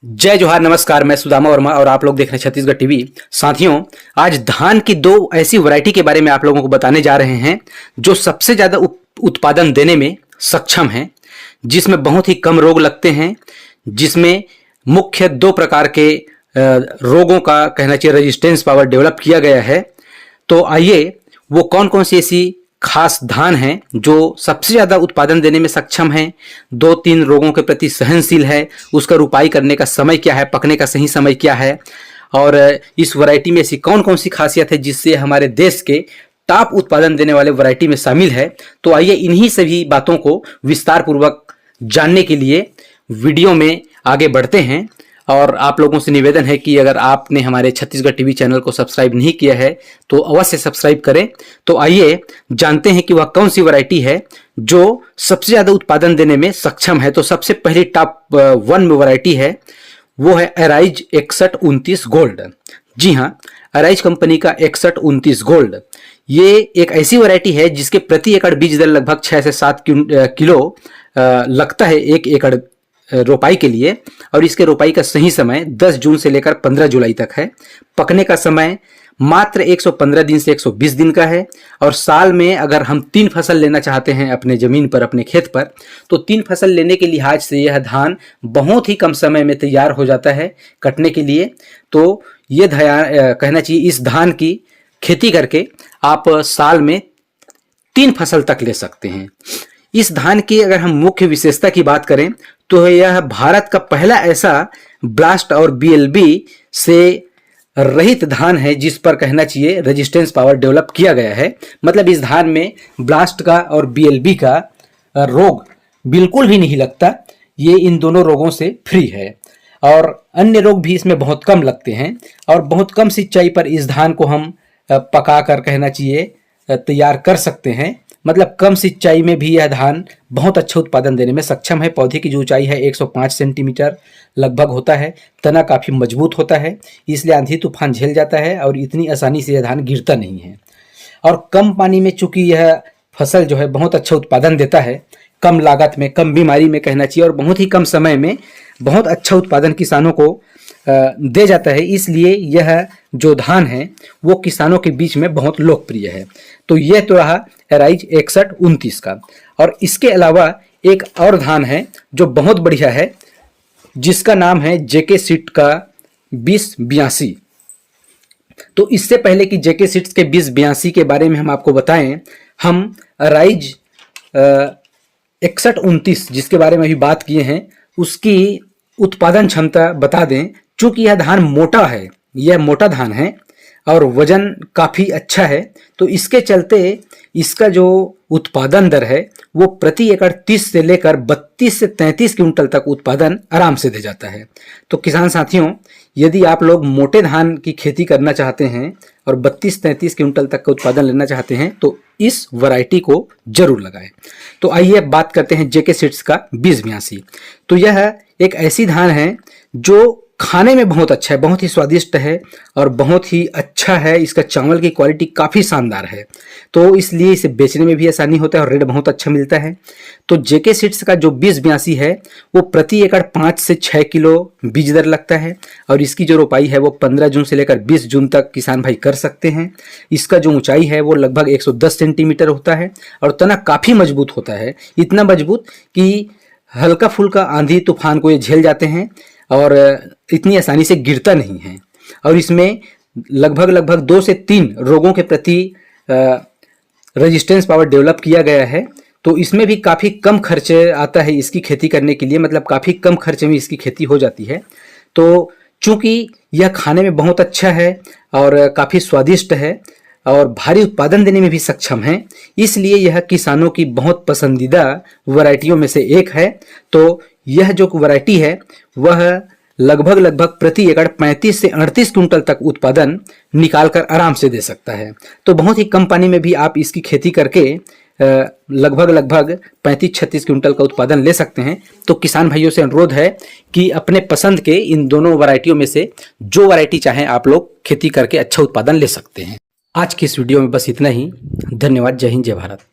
जय जोहार, नमस्कार। मैं सुदामा वर्मा और आप लोग देख रहे हैं छत्तीसगढ़ टीवी। साथियों, आज धान की दो ऐसी वैरायटी के बारे में आप लोगों को बताने जा रहे हैं जो सबसे ज़्यादा उत्पादन देने में सक्षम हैं, जिसमें बहुत ही कम रोग लगते हैं, जिसमें मुख्य दो प्रकार के रोगों का कहना चाहिए रेजिस्टेंस पावर डेवलप किया गया है। तो आइए वो कौन कौन सी ऐसी खास धान है जो सबसे ज़्यादा उत्पादन देने में सक्षम है, दो तीन रोगों के प्रति सहनशील है, उसका रुपाई करने का समय क्या है, पकने का सही समय क्या है, और इस वैरायटी में ऐसी कौन कौन सी खासियत है जिससे हमारे देश के टॉप उत्पादन देने वाले वैरायटी में शामिल है। तो आइए इन्हीं सभी बातों को विस्तार पूर्वक जानने के लिए वीडियो में आगे बढ़ते हैं। और आप लोगों से निवेदन है कि अगर आपने हमारे छत्तीसगढ़ टीवी चैनल को सब्सक्राइब नहीं किया है तो अवश्य सब्सक्राइब करें। तो आइए जानते हैं कि वह कौन सी वैरायटी है जो सबसे ज़्यादा उत्पादन देने में सक्षम है। तो सबसे पहली टॉप वन वैरायटी है वो है अराइज 6129 गोल्ड। जी हाँ, अराइज कंपनी का 6129 गोल्ड ये एक ऐसी वैरायटी है जिसके प्रति एकड़ बीज दर लगभग 6 से 7 किलो लगता है एक एकड़ रोपाई के लिए। और इसके रोपाई का सही समय 10 जून से लेकर 15 जुलाई तक है। पकने का समय मात्र 115 दिन से 120 दिन का है। और साल में अगर हम 3 फसल लेना चाहते हैं अपने ज़मीन पर, अपने खेत पर, तो 3 फसल लेने के लिहाज से यह धान बहुत ही कम समय में तैयार हो जाता है कटने के लिए। तो ये कहना चाहिए इस धान की खेती करके आप साल में 3 फसल तक ले सकते हैं। इस धान की अगर हम मुख्य विशेषता की बात करें तो यह भारत का पहला ऐसा ब्लास्ट और बीएलबी से रहित धान है जिस पर कहना चाहिए रेजिस्टेंस पावर डेवलप किया गया है। मतलब इस धान में ब्लास्ट का और बीएलबी का रोग बिल्कुल भी नहीं लगता, ये इन दोनों रोगों से फ्री है। और अन्य रोग भी इसमें बहुत कम लगते हैं। और बहुत कम सिंचाई पर इस धान को हम पका कर कहना चाहिए तैयार कर सकते हैं। मतलब कम सिंचाई में भी यह धान बहुत अच्छा उत्पादन देने में सक्षम है। पौधे की जो ऊंचाई है 105 सेंटीमीटर लगभग होता है। तना काफ़ी मजबूत होता है, इसलिए आंधी तूफान झेल जाता है और इतनी आसानी से यह धान गिरता नहीं है। और कम पानी में चूंकि यह फसल जो है बहुत अच्छा उत्पादन देता है, कम लागत में, कम बीमारी में कहना चाहिए, और बहुत ही कम समय में बहुत अच्छा उत्पादन किसानों को दे जाता है। इसलिए यह जो धान है वो किसानों के बीच में बहुत लोकप्रिय है। तो यह तो रहा अराइज 6129 का। और इसके अलावा एक और धान है जो बहुत बढ़िया है, जिसका नाम है जेके सीड का 2082। तो इससे पहले कि जेके सीड्स के 2082 के बारे में हम आपको बताएं, हम अराइज 6129 जिसके बारे में अभी बात किए हैं उसकी उत्पादन क्षमता बता दें। चूंकि यह धान मोटा है, यह मोटा धान है और वजन काफ़ी अच्छा है, तो इसके चलते इसका जो उत्पादन दर है वो प्रति एकड़ 30 से लेकर 32 से 33 क्विंटल तक उत्पादन आराम से दे जाता है। तो किसान साथियों, यदि आप लोग मोटे धान की खेती करना चाहते हैं और 32-33 क्विंटल तक का उत्पादन लेना चाहते हैं तो इस वैरायटी को जरूर लगाएं। तो आइए अब बात करते हैं जेके सीड्स का 2082। तो यह एक ऐसी धान है जो खाने में बहुत अच्छा है, बहुत ही स्वादिष्ट है और बहुत ही अच्छा है। इसका चावल की क्वालिटी काफ़ी शानदार है, तो इसलिए इसे बेचने में भी आसानी होता है और रेट बहुत अच्छा मिलता है। तो जेके सीड्स का जो 2082 है वो प्रति एकड़ 5 से 6 किलो बीज दर लगता है। और इसकी जो रोपाई है वो 15 जून से लेकर 20 जून तक किसान भाई कर सकते हैं। इसका जो ऊंचाई है वो लगभग 110 सेंटीमीटर होता है और तना काफ़ी मजबूत होता है, इतना मजबूत कि हल्का फुल्का आंधी तूफान को ये झेल जाते हैं और इतनी आसानी से गिरता नहीं है। और इसमें लगभग 2 से 3 रोगों के प्रति रेजिस्टेंस पावर डेवलप किया गया है। तो इसमें भी काफ़ी कम खर्च आता है इसकी खेती करने के लिए, मतलब काफ़ी कम खर्चे में इसकी खेती हो जाती है। तो चूँकि यह खाने में बहुत अच्छा है और काफ़ी स्वादिष्ट है और भारी उत्पादन देने में भी सक्षम है, इसलिए यह किसानों की बहुत पसंदीदा वैरायटियों में से एक है। तो यह जो वैरायटी है वह लगभग प्रति एकड़ 35 से 38 क्विंटल तक उत्पादन निकालकर आराम से दे सकता है। तो बहुत ही कम पानी में भी आप इसकी खेती करके लगभग 35-36 क्विंटल का उत्पादन ले सकते हैं। तो किसान भाइयों से अनुरोध है कि अपने पसंद के इन दोनों वैरायटियों में से जो वैरायटी चाहें आप लोग खेती करके अच्छा उत्पादन ले सकते हैं। आज की इस वीडियो में बस इतना ही। धन्यवाद। जय हिंद, जय भारत।